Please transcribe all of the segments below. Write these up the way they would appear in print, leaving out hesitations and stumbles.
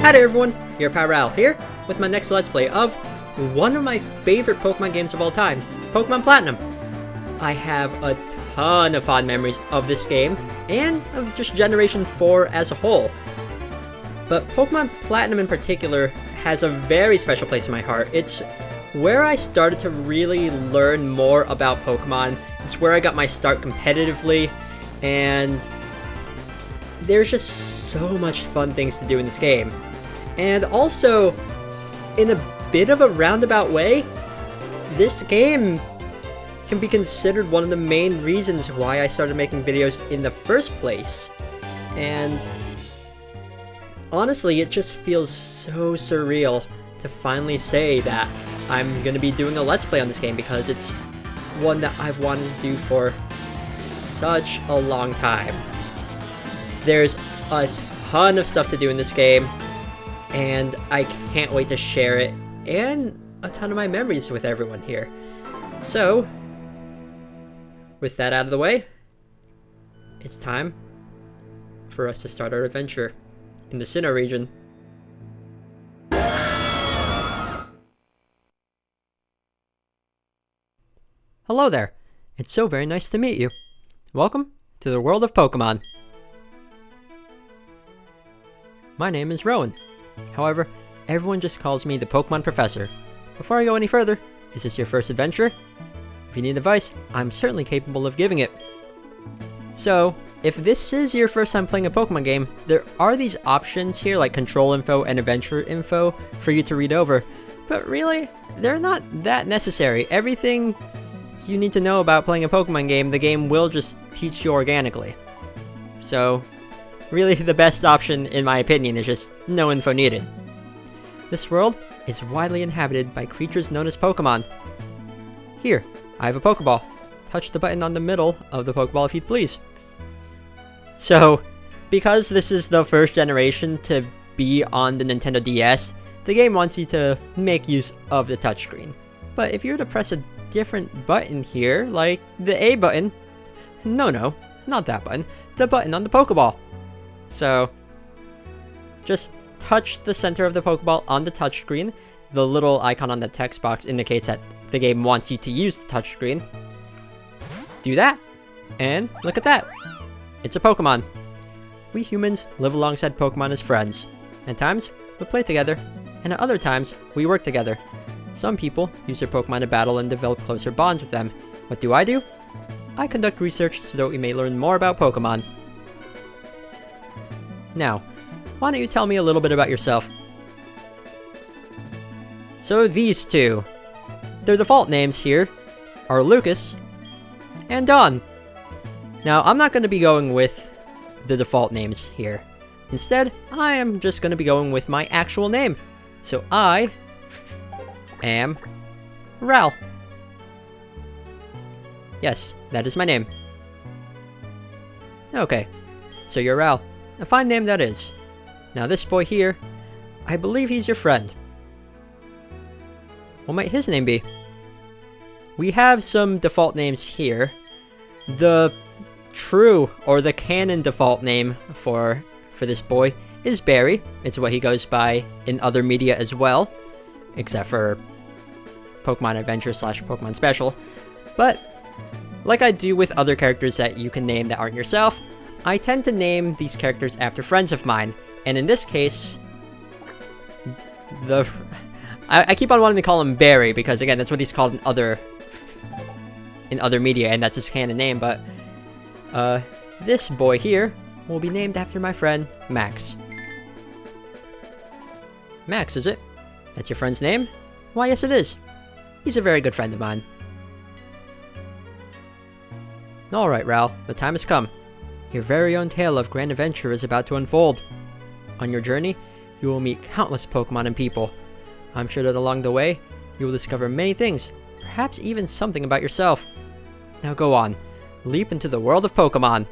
Hi there everyone, your pal Ral here, with my next Let's Play of one of my favorite Pokemon games of all time, Pokemon Platinum. I have a ton of fond memories of this game, and of just Generation 4 as a whole. But Pokemon Platinum in particular has a very special place in my heart. It's where I started to really learn more about Pokemon. It's where I got my start competitively, and there's just so much fun things to do in this game. And also, in a bit of a roundabout way, this game can be considered one of the main reasons why I started making videos in the first place. And honestly, it just feels so surreal to finally say that I'm gonna be doing a Let's Play on this game, because it's one that I've wanted to do for such a long time. There's a ton of stuff to do in this game, and I can't wait to share it and a ton of my memories with everyone here. So, with that out of the way, it's time for us to start our adventure in the Sinnoh region. Hello there, it's so very nice to meet you. Welcome to the world of Pokemon. My name is Rowan. However, everyone just calls me the Pokemon Professor. Before I go any further, is this your first adventure? If you need advice, I'm certainly capable of giving it. So, if this is your first time playing a Pokemon game, there are these options here like control info and adventure info for you to read over, but really, they're not that necessary. Everything you need to know about playing a Pokemon game, the game will just teach you organically. So, really, the best option, in my opinion, is just no info needed. This world is widely inhabited by creatures known as Pokemon. Here, I have a Pokeball. Touch the button on the middle of the Pokeball if you'd please. So, because this is the first generation to be on the Nintendo DS, the game wants you to make use of the touchscreen. But if you were to press a different button here, like the A button, no, not that button, the button on the Pokeball. So, just touch the center of the Pokeball on the touchscreen. The little icon on the text box indicates that the game wants you to use the touchscreen. Do that, and look at that. It's a Pokemon. We humans live alongside Pokemon as friends. At times, we play together, and at other times, we work together. Some people use their Pokemon to battle and develop closer bonds with them. What do? I conduct research so that we may learn more about Pokemon. Now, why don't you tell me a little bit about yourself? So these two, their default names here are Lucas and Dawn. Now, I'm not going to be going with the default names here. Instead, I am just going to be going with my actual name. So I am Ral. Yes, that is my name. Okay, so you're Ral. A fine name that is. Now this boy here, I believe he's your friend. What might his name be? We have some default names here. The true, or the canon default name for this boy is Barry. It's what he goes by in other media as well, except for Pokemon Adventure / Pokemon Special. But, like I do with other characters that you can name that aren't yourself, I tend to name these characters after friends of mine, and in this case, I keep on wanting to call him Barry, because again, that's what he's called in other media, and that's his canon name, but, this boy here will be named after my friend, Max. Max, is it? That's your friend's name? Why, yes it is. He's a very good friend of mine. Alright, Ral, the time has come. Your very own tale of grand adventure is about to unfold. On your journey, you will meet countless Pokemon and people. I'm sure that along the way, you will discover many things, perhaps even something about yourself. Now go on, leap into the world of Pokemon.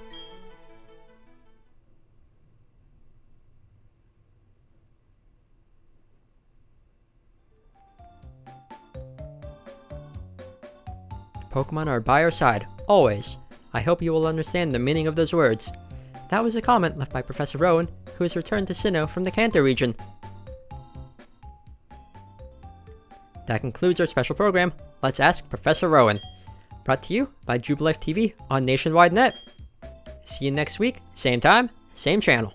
Pokemon are by our side, always. I hope you will understand the meaning of those words. That was a comment left by Professor Rowan, who has returned to Sinnoh from the Kanto region. that concludes our special program, Let's Ask Professor Rowan. Brought to you by Jubilife TV on Nationwide Net. See you next week, same time, same channel.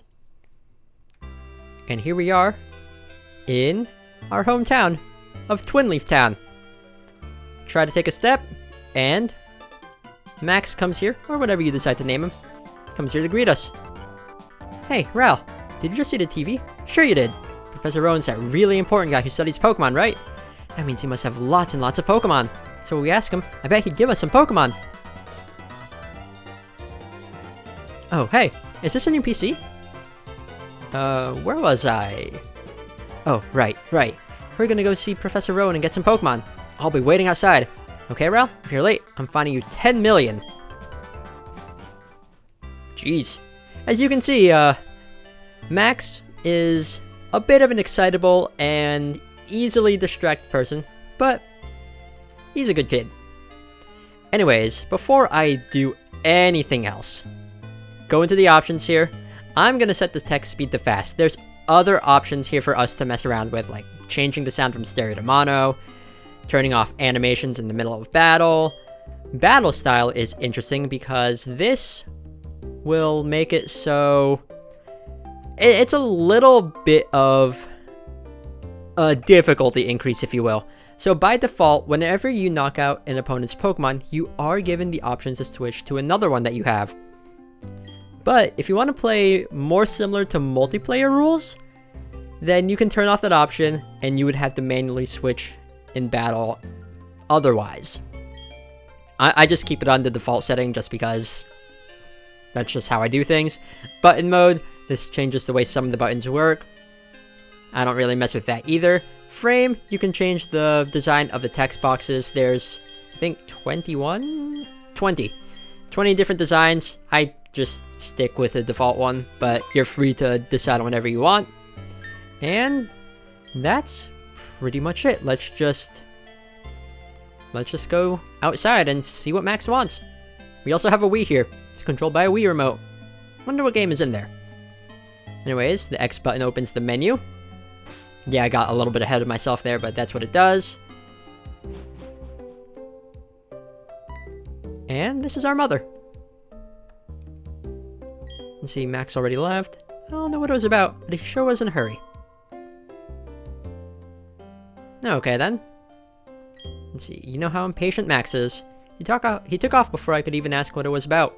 And here we are in our hometown of Twinleaf Town. Try to take a step, and Max comes here, or whatever you decide to name him, comes here to greet us. Hey, Ral, did you just see the TV? Sure you did. Professor Rowan's that really important guy who studies Pokemon, right? That means he must have lots and lots of Pokemon. So when we ask him, I bet he'd give us some Pokemon. Oh, hey, is this a new PC? Where was I? Oh, right. We're gonna go see Professor Rowan and get some Pokemon. I'll be waiting outside. Okay, Ral? If you're late, I'm fining you 10 million. Jeez. As you can see, Max is a bit of an excitable and easily distracted person, but he's a good kid. Anyways, before I do anything else, go into the options here. I'm gonna set the text speed to fast. There's other options here for us to mess around with, like changing the sound from stereo to mono, turning off animations in the middle of battle. Battle style is interesting because this will make it so it's a little bit of a difficulty increase, if you will. So by default, whenever you knock out an opponent's Pokemon, you are given the option to switch to another one that you have. But if you want to play more similar to multiplayer rules, then you can turn off that option and you would have to manually switch in battle otherwise. I just keep it on the default setting just because that's just how I do things. Button mode, this changes the way some of the buttons work. I don't really mess with that either. Frame, you can change the design of the text boxes. There's, I think, 20 different designs. I just stick with the default one, but you're free to decide on whatever you want. And that's pretty much it. Let's just go outside and see what Max wants. We also have a Wii here. It's controlled by a Wii remote. Wonder what game is in there. Anyways, the X button opens the menu. Yeah, I got a little bit ahead of myself there, but that's what it does. And this is our mother. Let's see, Max already left. I don't know what it was about, but he sure was in a hurry. Okay then. Let's see, you know how impatient Max is. He took off before I could even ask what it was about.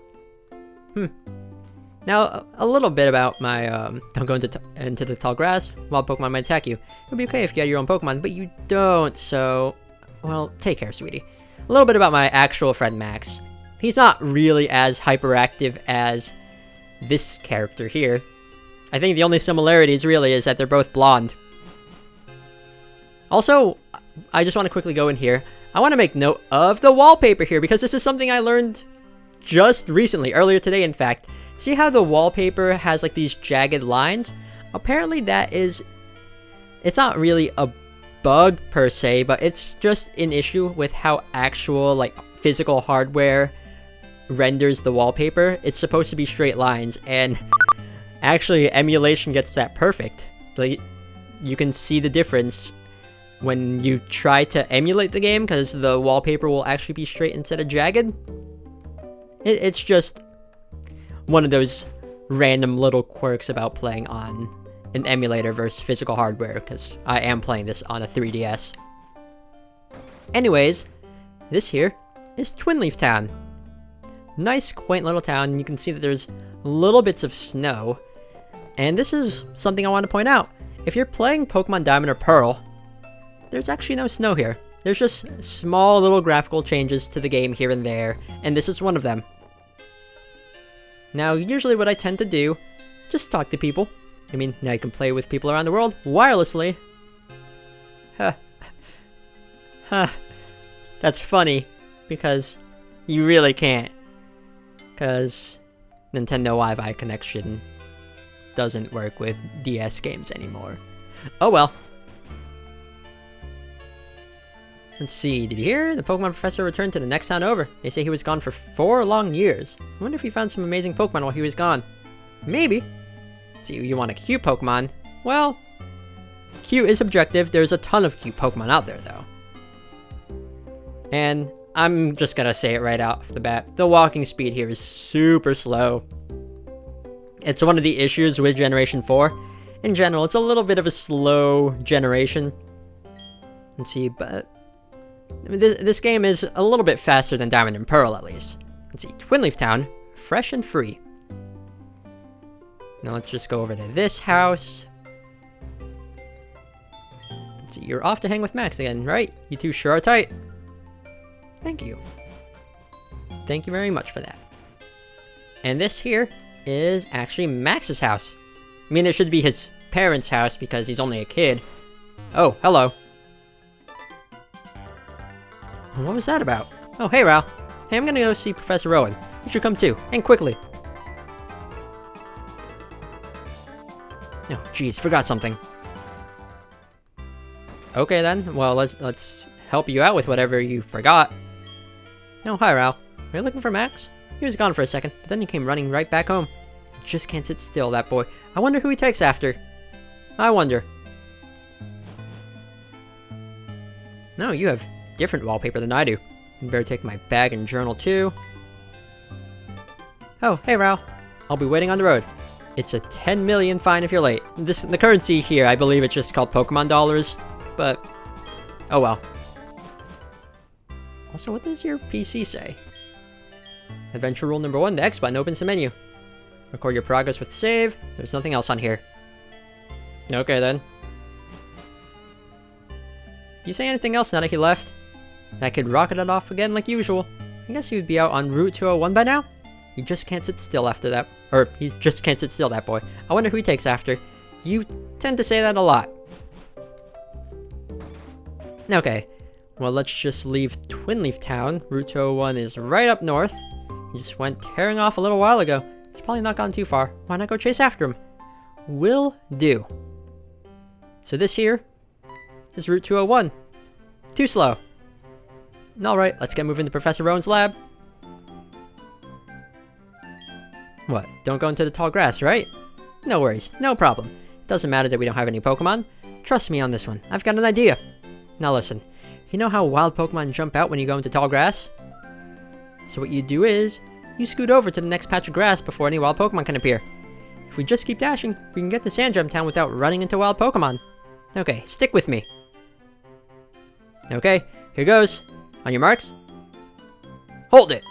Now, a little bit about my, don't go into the tall grass. Wild Pokemon might attack you. It would be okay if you had your own Pokemon, but you don't, so... Well, take care, sweetie. A little bit about my actual friend Max. He's not really as hyperactive as this character here. I think the only similarities, really, is that they're both blonde. Also, I just want to quickly go in here. I want to make note of the wallpaper here, because this is something I learned just recently, earlier today, in fact. See how the wallpaper has like these jagged lines? Apparently that is... It's not really a bug per se, but it's just an issue with how actual like physical hardware renders the wallpaper. It's supposed to be straight lines, and actually emulation gets that perfect. Like, you can see the difference when you try to emulate the game, because the wallpaper will actually be straight instead of jagged. It's just one of those random little quirks about playing on an emulator versus physical hardware, because I am playing this on a 3DS. Anyways, this here is Twinleaf Town. Nice, quaint little town, and you can see that there's little bits of snow. And this is something I want to point out. If you're playing Pokemon Diamond or Pearl, there's actually no snow here. There's just small little graphical changes to the game here and there, and this is one of them. Now, usually what I tend to do, just talk to people. I mean, now you can play with people around the world wirelessly. That's funny, because you really can't. Because Nintendo Wi-Fi connection doesn't work with DS games anymore. Oh well. Let's see, did you hear? The Pokemon Professor returned to the next town over. They say he was gone for 4 long years. I wonder if he found some amazing Pokemon while he was gone. Maybe. So you want a cute Pokemon? Well, cute is subjective. There's a ton of cute Pokemon out there, though. And I'm just gonna say it right off the bat. The walking speed here is super slow. It's one of the issues with Generation 4. In general, it's a little bit of a slow generation. Let's see, but this game is a little bit faster than Diamond and Pearl, at least. Let's see, Twinleaf Town, fresh and free. Now let's just go over to this house. Let's see, you're off to hang with Max again, right? You two sure are tight. Thank you. Thank you very much for that. And this here is actually Max's house. I mean, it should be his parents' house because he's only a kid. Oh, hello. What was that about? Oh, hey, Ralph. Hey, I'm gonna go see Professor Rowan. You should come too, and quickly. Oh, jeez, forgot something. Okay then, well, let's help you out with whatever you forgot. Oh, hi, Ralph. Are you looking for Max? He was gone for a second, but then he came running right back home. He just can't sit still, that boy. I wonder who he takes after. I wonder. No, you have different wallpaper than I do. You better take my bag and journal too. Oh, hey, Ralph. I'll be waiting on the road. It's a 10 million fine if you're late. The currency here, I believe it's just called Pokemon dollars, but oh well. Also, what does your PC say? Adventure rule number 1, the X button opens the menu. Record your progress with save. There's nothing else on here. Okay then. Do you say anything else now that he left? That kid rocketed off again like usual. I guess he would be out on Route 201 by now? He just can't sit still after that. Or, he just can't sit still, that boy. I wonder who he takes after. You tend to say that a lot. Okay. Well, let's just leave Twinleaf Town. Route 201 is right up north. He just went tearing off a little while ago. He's probably not gone too far. Why not go chase after him? Will do. So this here is Route 201. Too slow. Alright, let's get moving to Professor Rowan's lab. What? Don't go into the tall grass, right? No worries, no problem. Doesn't matter that we don't have any Pokemon. Trust me on this one. I've got an idea. Now listen, you know how wild Pokemon jump out when you go into tall grass? So what you do is, you scoot over to the next patch of grass before any wild Pokemon can appear. If we just keep dashing, we can get to Sandgem Town without running into wild Pokemon. Okay, stick with me. Okay, here goes. On your marks. Hold it!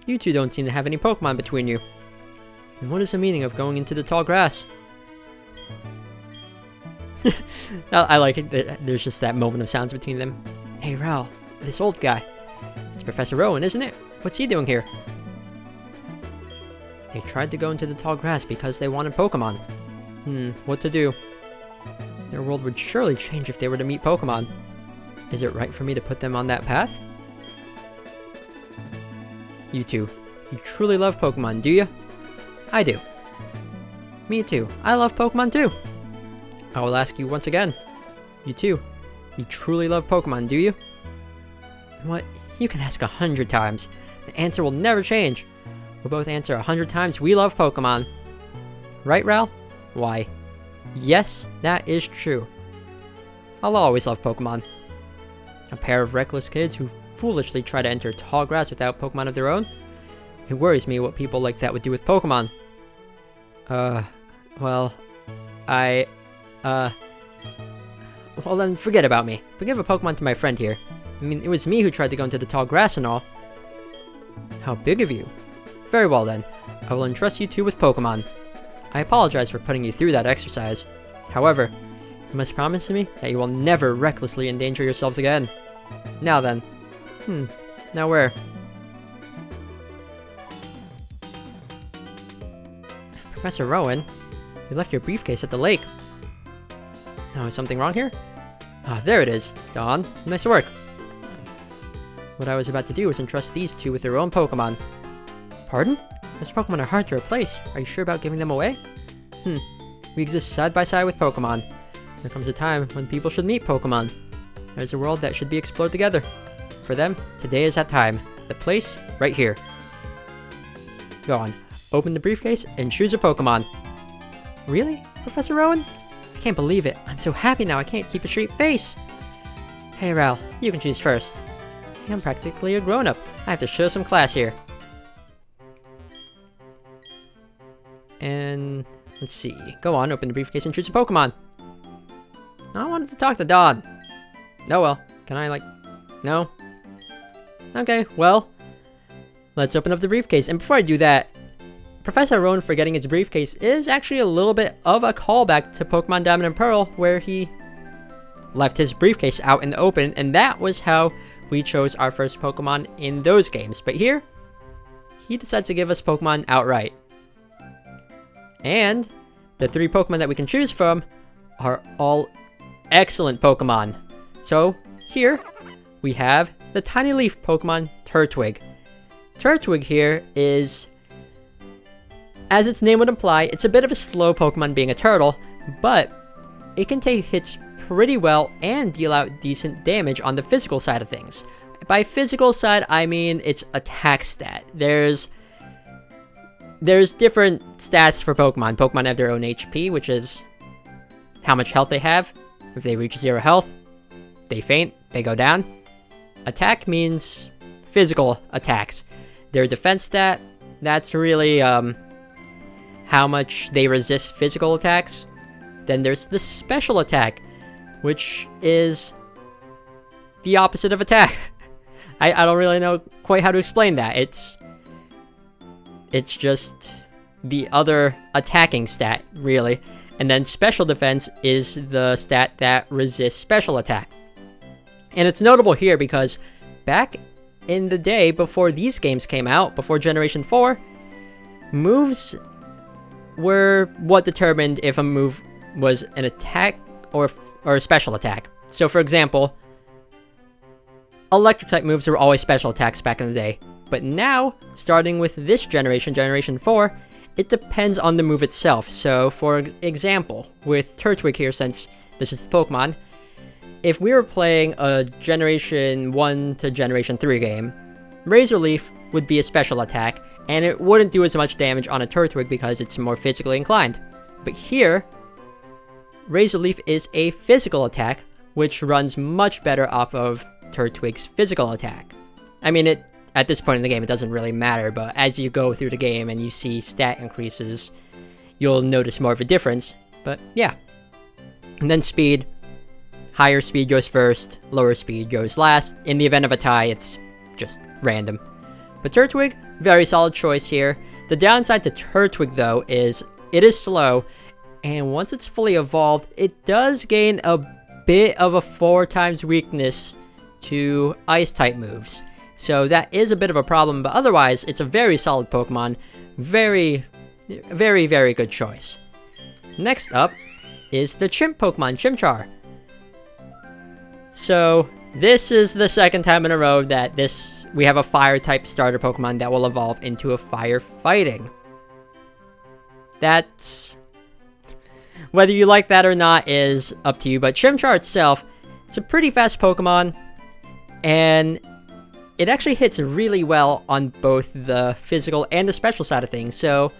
You two don't seem to have any Pokemon between you. And what is the meaning of going into the tall grass? I like it. There's just that moment of silence between them. Hey, Ralph, this old guy. It's Professor Rowan, isn't it? What's he doing here? They tried to go into the tall grass because they wanted Pokemon. What to do? Their world would surely change if they were to meet Pokemon. Is it right for me to put them on that path? You two, you truly love Pokemon, do you? I do. Me too. I love Pokemon too. I will ask you once again. You two, you truly love Pokemon, do you? What? You can ask 100 times. The answer will never change. We'll both answer 100 times we love Pokemon. Right, Ralph? Why? Yes, that is true. I'll always love Pokemon. A pair of reckless kids who foolishly try to enter tall grass without Pokemon of their own? It worries me what people like that would do with Pokemon. Well, well then forget about me. But give a Pokemon to my friend here. I mean, it was me who tried to go into the tall grass and all. How big of you. Very well then. I will entrust you two with Pokemon. I apologize for putting you through that exercise. However, you must promise me that you will never recklessly endanger yourselves again. Now then. Now where? Professor Rowan, you left your briefcase at the lake. Oh, is something wrong here? Ah, there it is. Dawn, nice work. What I was about to do was entrust these two with their own Pokemon. Pardon? Those Pokemon are hard to replace. Are you sure about giving them away? We exist side by side with Pokemon. There comes a time when people should meet Pokemon. There's a world that should be explored together. For them, today is that time. The place, right here. Go on. Open the briefcase and choose a Pokemon. Really, Professor Rowan? I can't believe it. I'm so happy now I can't keep a straight face. Hey Ral, you can choose first. I'm practically a grown-up. I have to show some class here. And let's see. Go on, open the briefcase and choose a Pokemon. I wanted to talk to Dawn. Oh well. Can I, like... No? Okay, well... Let's open up the briefcase. And before I do that, Professor Rowan forgetting his briefcase is actually a little bit of a callback to Pokemon Diamond and Pearl, where he left his briefcase out in the open, and that was how we chose our first Pokemon in those games. But here, he decides to give us Pokemon outright. And the 3 Pokemon that we can choose from are all excellent Pokemon. So here, we have the tiny leaf Pokemon Turtwig. Turtwig here is, as its name would imply, it's a bit of a slow Pokemon being a turtle, but it can take hits pretty well and deal out decent damage on the physical side of things. By physical side, I mean its attack stat. There's different stats for Pokemon. Pokemon have their own HP, which is how much health they have. If they reach 0 health, they faint, they go down. Attack means physical attacks. Their defense stat, that's really how much they resist physical attacks. Then there's the special attack, which is the opposite of attack. I don't really know quite how to explain that. It's just the other attacking stat, really. And then special defense is the stat that resists special attack. And it's notable here because back in the day before these games came out, before Generation 4, moves were what determined if a move was an attack or a special attack. So for example, electric type moves were always special attacks back in the day. But now, starting with this generation, Generation 4, it depends on the move itself. So for example, with Turtwig here, since this is the Pokemon, if we were playing a Generation 1 to Generation 3 game, Razor Leaf would be a special attack, and it wouldn't do as much damage on a Turtwig because it's more physically inclined. But here, Razor Leaf is a physical attack, which runs much better off of Turtwig's physical attack. I mean, at this point in the game, it doesn't really matter, but as you go through the game and you see stat increases, you'll notice more of a difference. But yeah. And then speed. Higher speed goes first, lower speed goes last. In the event of a tie, it's just random. But Turtwig, very solid choice here. The downside to Turtwig, though, is it is slow, and once it's fully evolved, it does gain a bit of a 4 times weakness to Ice-type moves. So that is a bit of a problem, but otherwise, it's a very solid Pokemon. Very, very, very good choice. Next up is the Chimp Pokemon, Chimchar. So, this is the second time in a row that we have a Fire-type starter Pokemon that will evolve into a Fire Fighting. That's... whether you like that or not is up to you, but Chimchar itself, it's a pretty fast Pokemon, and it actually hits really well on both the physical and the special side of things, so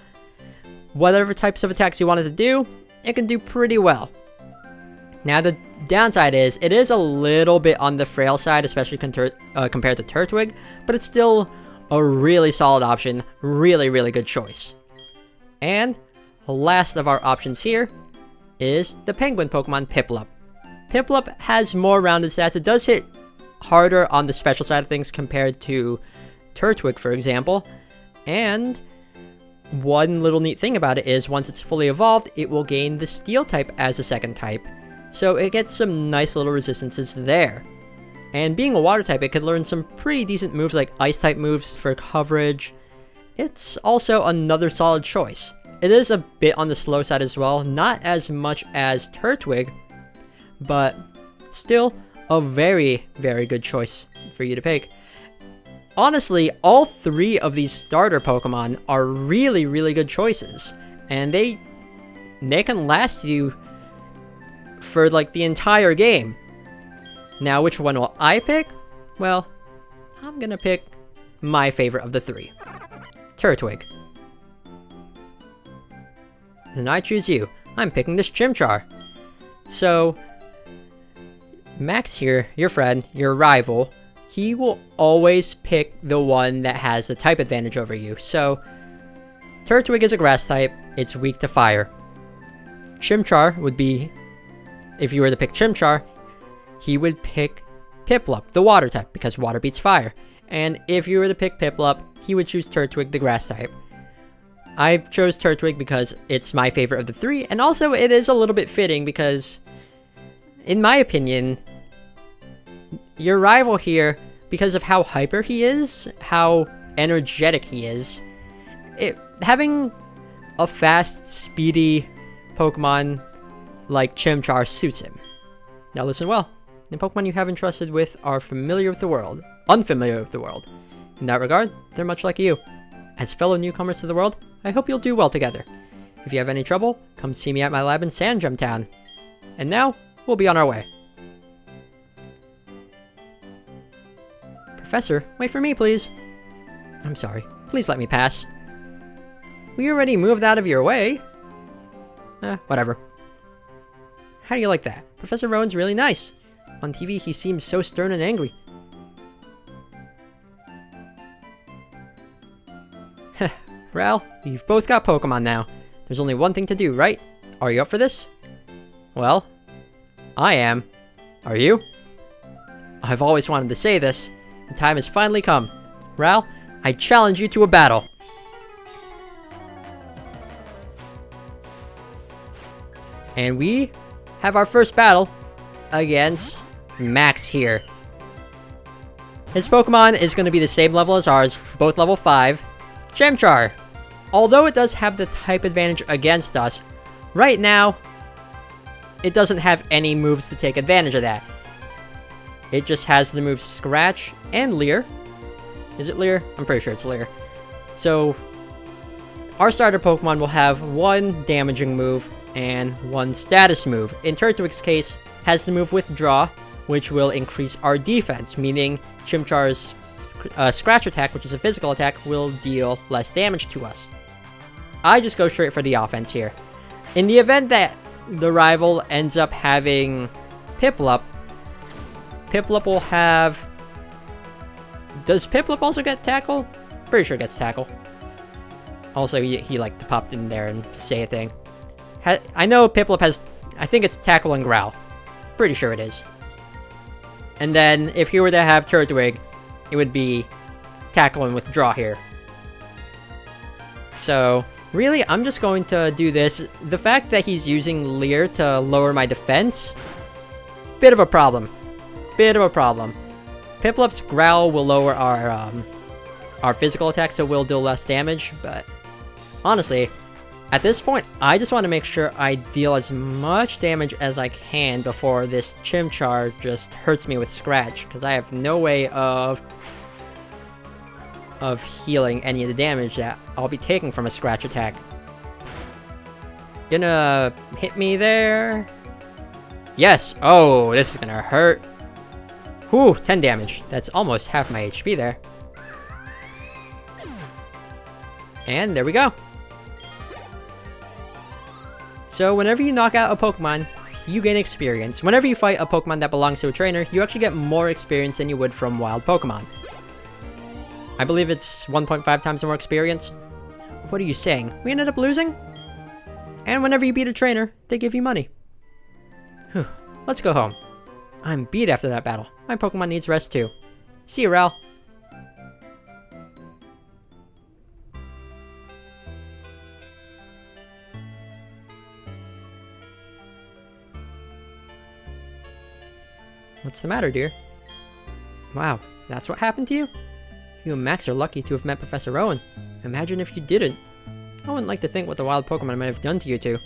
whatever types of attacks you wanted to do, it can do pretty well. Now the downside is, it is a little bit on the frail side, especially compared to Turtwig, but it's still a really solid option, really, really good choice. And last of our options here is the penguin Pokemon Piplup. Piplup has more rounded stats. It does hit harder on the special side of things compared to Turtwig, for example. And one little neat thing about it is once it's fully evolved, it will gain the Steel type as a second type. So it gets some nice little resistances there. And being a water type, it could learn some pretty decent moves like ice type moves for coverage. It's also another solid choice. It is a bit on the slow side as well, not as much as Turtwig, but still a very, very good choice for you to pick. Honestly, all 3 of these starter Pokemon are really, really good choices, and they can last you for like the entire game. Now, which one will I pick? Well, I'm gonna pick my favorite of the 3, Turtwig. Then I choose you. I'm picking this Chimchar. So, Max here, your friend, your rival, he will always pick the one that has the type advantage over you. So, Turtwig is a grass type, it's weak to fire. Chimchar would be, if you were to pick Chimchar, he would pick Piplup, the water type, because water beats fire. And if you were to pick Piplup, he would choose Turtwig, the grass type. I chose Turtwig because it's my favorite of the three, and also it is a little bit fitting because, in my opinion, your rival here, because of how hyper he is, how energetic he is, having a fast, speedy Pokemon like Chimchar suits him. Now listen well. The Pokemon you have entrusted with are unfamiliar with the world. In that regard, they're much like you. As fellow newcomers to the world, I hope you'll do well together. If you have any trouble, come see me at my lab in Town. And now, we'll be on our way. Professor, wait for me, please. I'm sorry. Please let me pass. We already moved out of your way. Whatever. How do you like that? Professor Rowan's really nice. On TV, he seems so stern and angry. Ral, we've both got Pokemon now. There's only one thing to do, right? Are you up for this? Well, I am. Are you? I've always wanted to say this. The time has finally come. Ral, I challenge you to a battle. And we have our first battle against Max here. His Pokemon is going to be the same level as ours, both level 5. Chimchar. Although it does have the type advantage against us, right now, it doesn't have any moves to take advantage of that. It just has the moves Scratch and Leer. Is it Leer? I'm pretty sure it's Leer. So, our starter Pokemon will have one damaging move and one status move. In Turtwig's case, has the move Withdraw, which will increase our defense, meaning Chimchar's Scratch attack, which is a physical attack, will deal less damage to us. I just go straight for the offense here. In the event that the rival ends up having Piplup, Piplup will have... Does Piplup also get Tackle? Pretty sure it gets Tackle. Also, he like popped in there and say a thing. I know Piplup has... I think it's Tackle and Growl. Pretty sure it is. And then, if he were to have Turtwig, it would be Tackle and Withdraw here. So, really, I'm just going to do this. The fact that he's using Leer to lower my defense, bit of a problem. Piplup's Growl will lower our physical attack, so we'll deal less damage, but honestly, at this point, I just want to make sure I deal as much damage as I can before this Chimchar just hurts me with Scratch, because I have no way of healing any of the damage that I'll be taking from a Scratch attack. Gonna hit me there. Yes. Oh, this is gonna hurt. Whew, 10 damage. That's almost half my HP there. And there we go. So whenever you knock out a Pokemon, you gain experience. Whenever you fight a Pokemon that belongs to a trainer, you actually get more experience than you would from wild Pokemon. I believe it's 1.5 times more experience. What are you saying? We ended up losing? And whenever you beat a trainer, they give you money. Whew. Let's go home. I'm beat after that battle. My Pokemon needs rest too. See you, Ral. What's the matter, dear? Wow, that's what happened to you? You and Max are lucky to have met Professor Rowan. Imagine if you didn't. I wouldn't like to think what the wild Pokemon might have done to you two.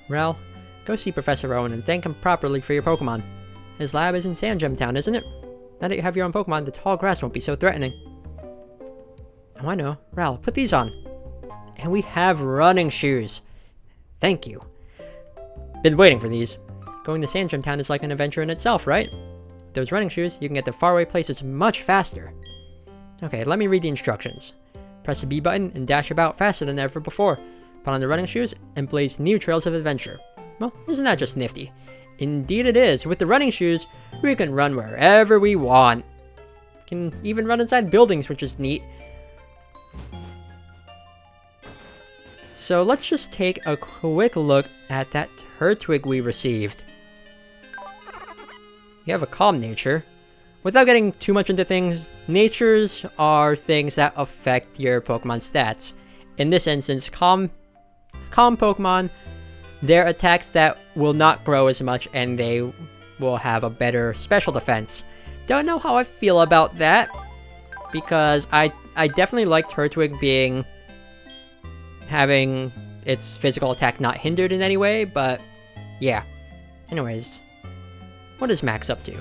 Ral, go see Professor Rowan and thank him properly for your Pokemon. His lab is in Town, isn't it? Now that you have your own Pokemon, the tall grass won't be so threatening. Oh, I know. Ral, put these on. And we have running shoes. Thank you. Been waiting for these. Going to Town is like an adventure in itself, right? With those running shoes, you can get to faraway places much faster. Okay, let me read the instructions. Press the B button and dash about faster than ever before. Put on the running shoes and blaze new trails of adventure. Well, isn't that just nifty? Indeed it is. With the running shoes, we can run wherever we want. Can even run inside buildings, which is neat. So let's just take a quick look at that Turtwig we received. You have a calm nature. Without getting too much into things, natures are things that affect your Pokemon stats. In this instance, calm Pokemon, their attacks that will not grow as much and they will have a better special defense. Don't know how I feel about that, because I definitely like Turtwig having its physical attack not hindered in any way, but yeah. Anyways, what is Max up to?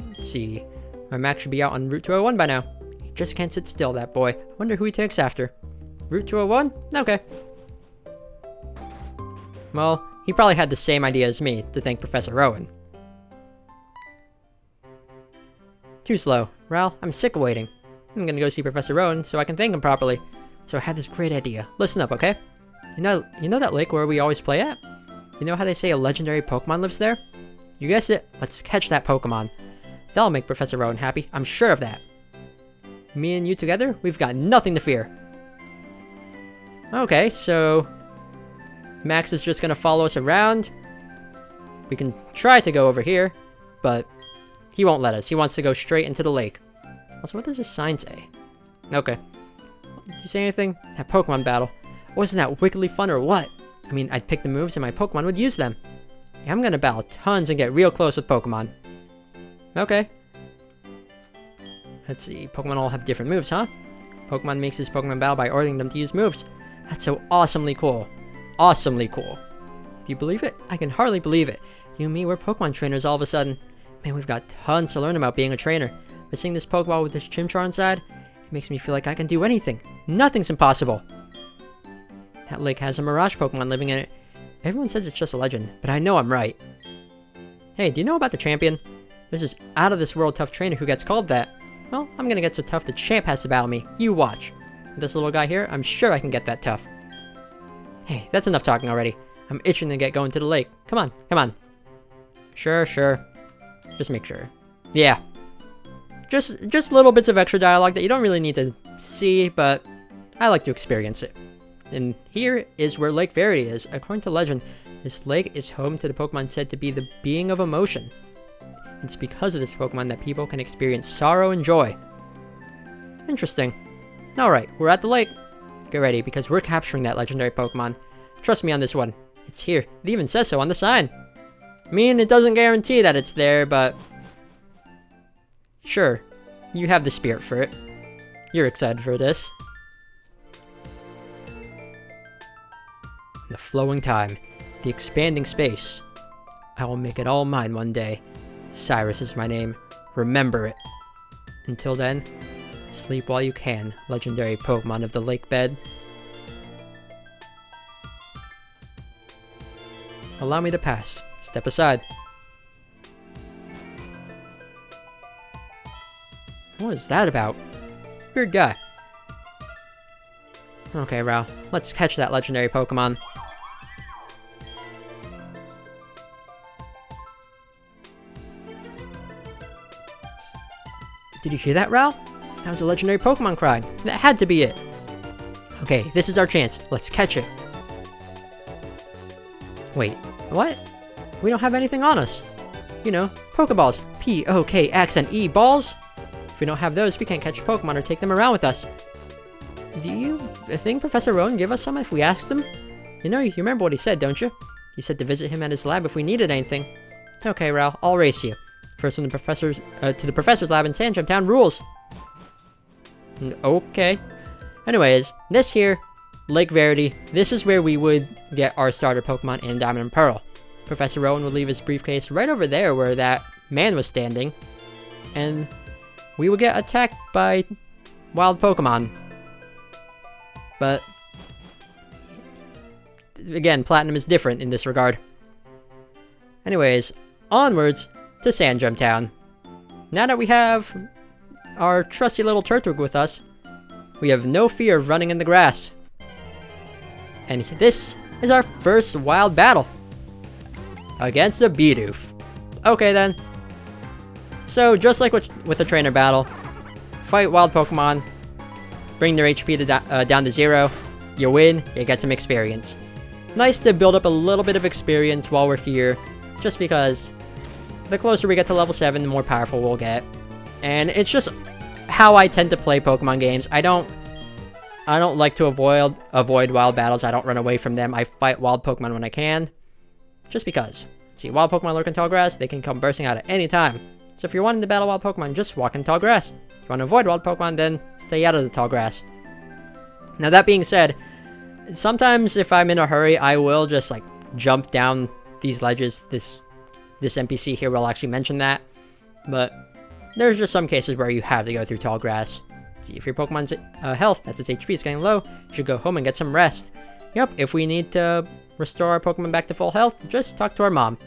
Let's see. Our Max should be out on Route 201 by now. He just can't sit still, that boy. I wonder who he takes after. Route 201? Okay. Well, he probably had the same idea as me, to thank Professor Rowan. Too slow. Ral, I'm sick of waiting. I'm gonna go see Professor Rowan so I can thank him properly. So I had this great idea. Listen up, okay? You know that lake where we always play at? You know how they say a legendary Pokemon lives there? You guessed it. Let's catch that Pokemon. That'll make Professor Rowan happy. I'm sure of that. Me and you together, we've got nothing to fear. Okay, so Max is just gonna follow us around. We can try to go over here, but he won't let us. He wants to go straight into the lake. Also, what does this sign say? Okay. Did you say anything? That Pokemon battle. Wasn't that wickedly fun or what? I mean, I'd pick the moves and my Pokemon would use them. Yeah, I'm gonna battle tons and get real close with Pokemon. Okay. Let's see. Pokemon all have different moves, huh? Pokemon makes his Pokemon battle by ordering them to use moves. That's so awesomely cool. Awesomely cool. Do you believe it? I can hardly believe it. You and me, we're Pokemon trainers all of a sudden. Man, we've got tons to learn about being a trainer. But seeing this Pokeball with this Chimchar inside, it makes me feel like I can do anything. Nothing's impossible. That lake has a Mirage Pokemon living in it. Everyone says it's just a legend, but I know I'm right. Hey, do you know about the champion? There's this out-of-this-world tough trainer who gets called that. Well, I'm gonna get so tough the champ has to battle me. You watch. This little guy here, I'm sure I can get that tough. Hey, that's enough talking already. I'm itching to get going to the lake. Come on, come on. Sure. Just make sure. Yeah. Just little bits of extra dialogue that you don't really need to see, but I like to experience it. And here is where Lake Verity is. According to legend, this lake is home to the Pokemon said to be the being of emotion. It's because of this Pokemon that people can experience sorrow and joy. Interesting. Alright, we're at the lake. Get ready, because we're capturing that legendary Pokemon. Trust me on this one. It's here. It even says so on the sign. I mean, it doesn't guarantee that it's there, but sure, you have the spirit for it. You're excited for this. The flowing time, the expanding space. I will make it all mine one day. Cyrus is my name. Remember it. Until then, sleep while you can, legendary Pokemon of the lake bed. Allow me to pass. Step aside. What is that about? Weird guy. Okay, Ral. Let's catch that legendary Pokemon. Did you hear that, Ral? That was a legendary Pokemon crying. That had to be it. Okay, this is our chance. Let's catch it. Wait, what? We don't have anything on us. You know, Pokeballs. P-O-K-X-N-E balls. If we don't have those, we can't catch Pokemon or take them around with us. Do you think Professor Rowan give us some if we asked him? You remember what he said, don't you? He said to visit him at his lab if we needed anything. Okay, Ral, I'll race you. First from the professor's to the professor's lab in Sinnoh Town rules. Okay. Anyways, this here, Lake Verity, this is where we would get our starter Pokemon in Diamond and Pearl. Professor Rowan would leave his briefcase right over there where that man was standing, and we would get attacked by wild Pokemon. But again, Platinum is different in this regard. Anyways, onwards to Sinnoh Town. Now that we have our trusty little Turtwig with us, we have no fear of running in the grass. And this is our first wild battle. against a Bidoof. Okay then. So just like with a trainer battle, fight wild Pokemon, bring their HP down to 0, you win, you get some experience. Nice to build up a little bit of experience while we're here, just because the closer we get to level 7, the more powerful we'll get. And it's just how I tend to play Pokemon games. I don't like to avoid wild battles. I don't run away from them. I fight wild Pokemon when I can, just because. See, wild Pokemon lurk in tall grass, they can come bursting out at any time. So if you're wanting to battle wild Pokemon, just walk in tall grass. If you want to avoid wild Pokemon, then stay out of the tall grass. Now that being said, sometimes if I'm in a hurry, I will just like jump down these ledges. This NPC here will actually mention that. But there's just some cases where you have to go through tall grass. See, if your Pokemon's health, that's its HP, is getting low, you should go home and get some rest. Yep, if we need to restore our Pokemon back to full health, just talk to our mom.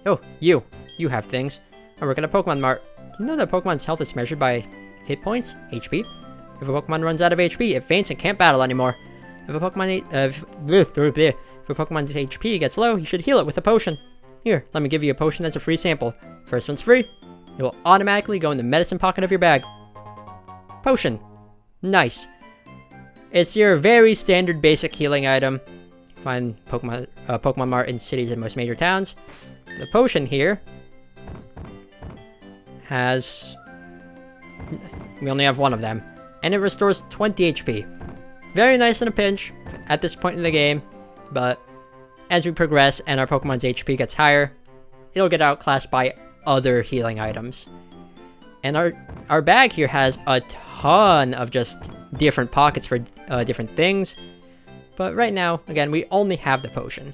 Oh, you have things. I work at a Pokemon Mart. Do you know that Pokemon's health is measured by hit points, HP? If a Pokemon runs out of HP, it faints and can't battle anymore. If a Pokemon's HP gets low, you should heal it with a potion. Here, let me give you a potion that's a free sample. First one's free. It will automatically go in the medicine pocket of your bag. Potion. Nice. It's your very standard basic healing item. Find Pokemon Mart in cities and most major towns. The potion here has... we only have one of them. And it restores 20 HP. Very nice in a pinch at this point in the game. But as we progress and our Pokemon's HP gets higher, it'll get outclassed by other healing items. And our bag here has a ton of just different pockets for different things. But right now, again, we only have the potion.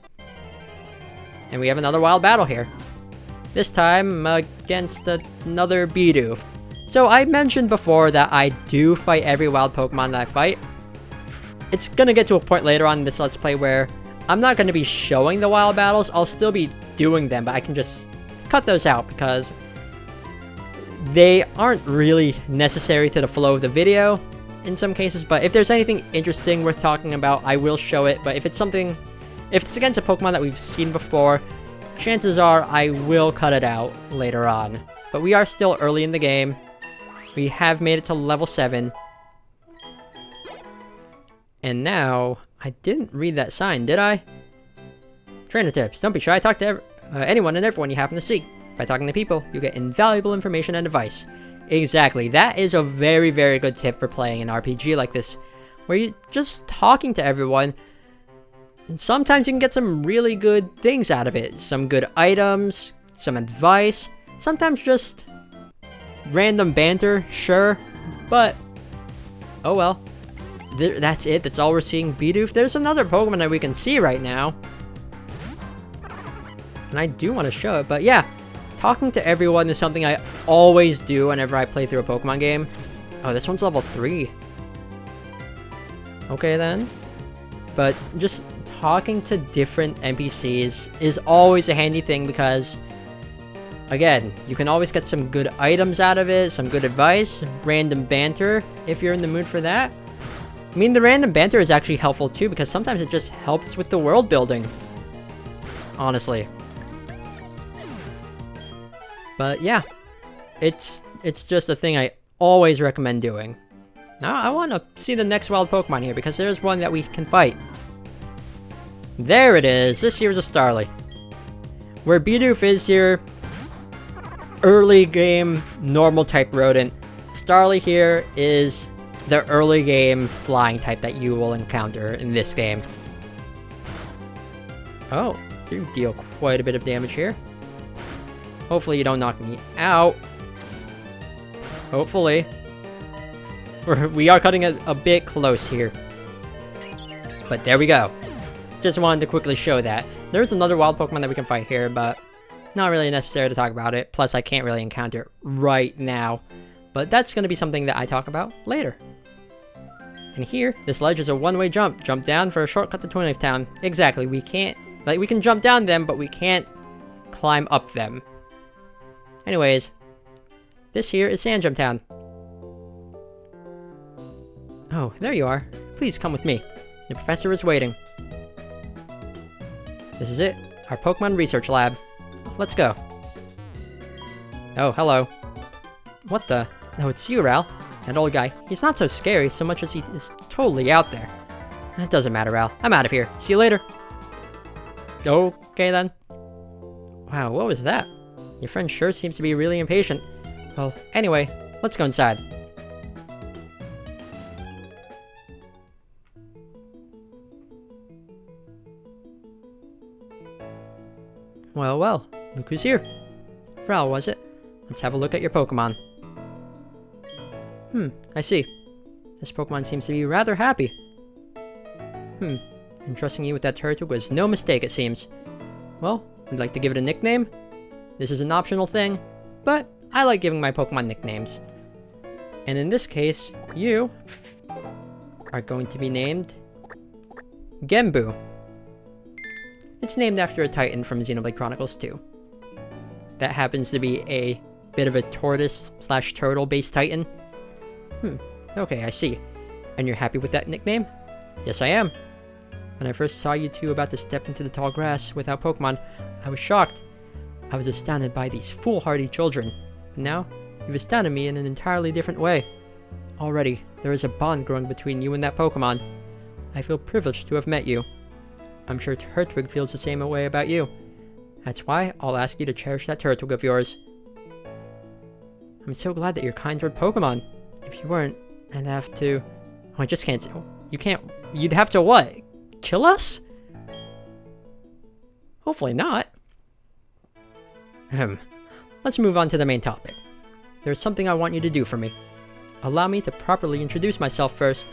And we have another wild battle here. This time against another Bidoof. So I mentioned before that I do fight every wild Pokemon that I fight. It's gonna get to a point later on in this Let's Play where I'm not gonna be showing the wild battles. I'll still be doing them, but I can just cut those out because they aren't really necessary to the flow of the video in some cases. But if there's anything interesting worth talking about, I will show it. But if it's against a Pokemon that we've seen before, chances are I will cut it out later on. But we are still early in the game. We have made it to level 7. And now, I didn't read that sign, did I? Trainer tips. Don't be shy. Talk to anyone and everyone you happen to see. By talking to people, you get invaluable information and advice. Exactly. That is a very, very good tip for playing an RPG like this, where you're just talking to everyone. And sometimes you can get some really good things out of it. Some good items, some advice, sometimes just random banter, sure, but oh well. That's it. That's all we're seeing. Bidoof. There's another Pokemon that we can see right now. And I do want to show it, but yeah. Talking to everyone is something I always do whenever I play through a Pokemon game. Oh, this one's level 3. Okay then. But just talking to different NPCs is always a handy thing because, again, you can always get some good items out of it, some good advice, random banter if you're in the mood for that. I mean, the random banter is actually helpful too because sometimes it just helps with the world building. Honestly. But yeah, it's just a thing I always recommend doing. Now I want to see the next wild Pokemon here because there's one that we can fight. There it is. This here is a Starly. Where Bidoof is here, early game normal type rodent. Starly here is the early game flying type that you will encounter in this game. Oh, you deal quite a bit of damage here. Hopefully you don't knock me out. Hopefully. We are cutting it a bit close here. But there we go. Just wanted to quickly show that. There's another wild Pokemon that we can fight here, but not really necessary to talk about it. Plus, I can't really encounter it right now. But that's going to be something that I talk about later. And here, this ledge is a one-way jump. Jump down for a shortcut to Twinleaf Town. Exactly, we can't... like, we can jump down them, but we can't climb up them. Anyways, this here is Sandgem Town. Oh, there you are. Please come with me. The professor is waiting. This is it. our Pokemon Research Lab. Let's go. Oh, hello. What the? No, it's you, Ral. That old guy. He's not so scary so much as he is totally out there. It doesn't matter, Ral. I'm out of here. See you later. Okay, then. Wow, what was that? Your friend sure seems to be really impatient. Well, anyway, let's go inside. Well, well, look who's here. Ral, was it? Let's have a look at your Pokemon. I see. This Pokemon seems to be rather happy. Entrusting you with that Turtwig was no mistake, it seems. Well, would you like to give it a nickname? This is an optional thing, but I like giving my Pokemon nicknames. And in this case, you are going to be named Genbu. It's named after a Titan from Xenoblade Chronicles 2. That happens to be a bit of a tortoise/turtle-based Titan. Okay, I see. And you're happy with that nickname? Yes, I am. When I first saw you two about to step into the tall grass without Pokemon, I was shocked. I was astounded by these foolhardy children. But now, you've astounded me in an entirely different way. Already, there is a bond growing between you and that Pokemon. I feel privileged to have met you. I'm sure Turtwig feels the same way about you. That's why I'll ask you to cherish that Turtwig of yours. I'm so glad that you're kind toward Pokemon. If you weren't, I'd have to... Oh, I just can't... You can't... You'd have to what? Kill us? Hopefully not. Let's move on to the main topic. There's something I want you to do for me. Allow me to properly introduce myself first.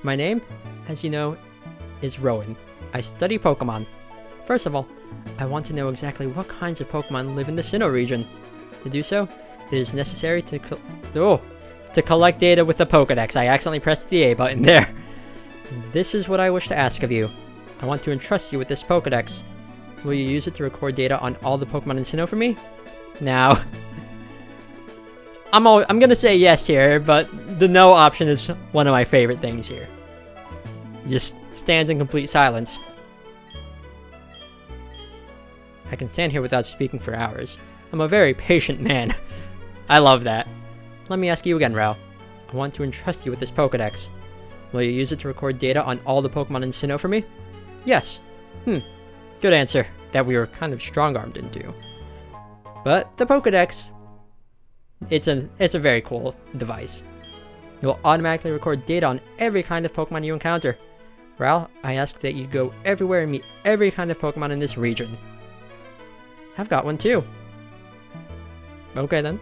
My name, as you know, is Rowan. I study Pokemon. First of all, I want to know exactly what kinds of Pokemon live in the Sinnoh region. To do so, it is necessary to collect data with the Pokédex. I accidentally pressed the A button there. This is what I wish to ask of you. I want to entrust you with this Pokédex. Will you use it to record data on all the Pokemon in Sinnoh for me? Now, I'm gonna say yes here, but the no option is one of my favorite things here. Just stands in complete silence. I can stand here without speaking for hours. I'm a very patient man. I love that. Let me ask you again, Ral. I want to entrust you with this Pokédex. Will you use it to record data on all the Pokemon in Sinnoh for me? Yes. Good answer. That we were kind of strong-armed into. But the Pokédex, it's a very cool device. It will automatically record data on every kind of Pokemon you encounter. Ral, I ask that you go everywhere and meet every kind of Pokemon in this region. I've got one too. Okay then.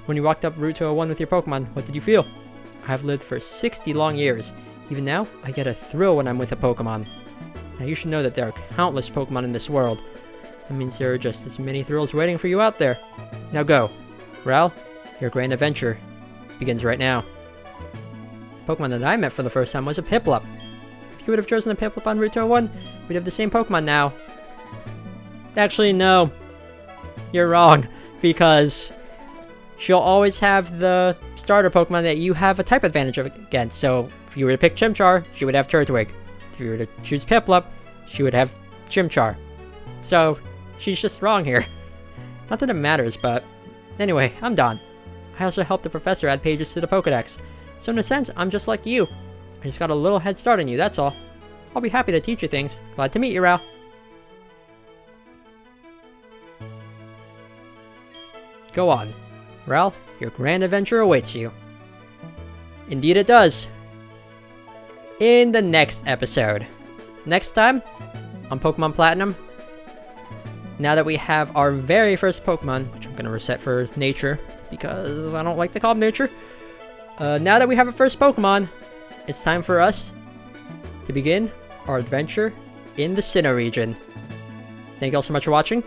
When you walked up Route 201 with your Pokemon, what did you feel? I have lived for 60 long years. Even now, I get a thrill when I'm with a Pokemon. Now you should know that there are countless Pokemon in this world. That means there are just as many thrills waiting for you out there. Now go. Ral, your grand adventure begins right now. The Pokemon that I met for the first time was a Piplup. If you would have chosen a Piplup on Route 201, we'd have the same Pokemon now. Actually, no. You're wrong, because she'll always have the starter Pokemon that you have a type advantage against. So, if you were to pick Chimchar, she would have Turtwig. If you were to choose Piplup, she would have Chimchar. So, she's just wrong here. Not that it matters, but... Anyway, I'm done. I also helped the professor add pages to the Pokédex. So in a sense, I'm just like you. I just got a little head start on you, that's all. I'll be happy to teach you things. Glad to meet you, Ral. Go on. Ral, your grand adventure awaits you. Indeed it does. In the next episode. Next time, on Pokemon Platinum, now that we have our very first Pokemon, which I'm going to reset for Nature, because I don't like to call him Nature. Now that we have a first Pokemon, it's time for us to begin our adventure in the Sinnoh region. Thank you all so much for watching,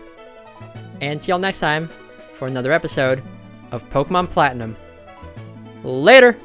and see y'all next time for another episode of Pokemon Platinum. Later!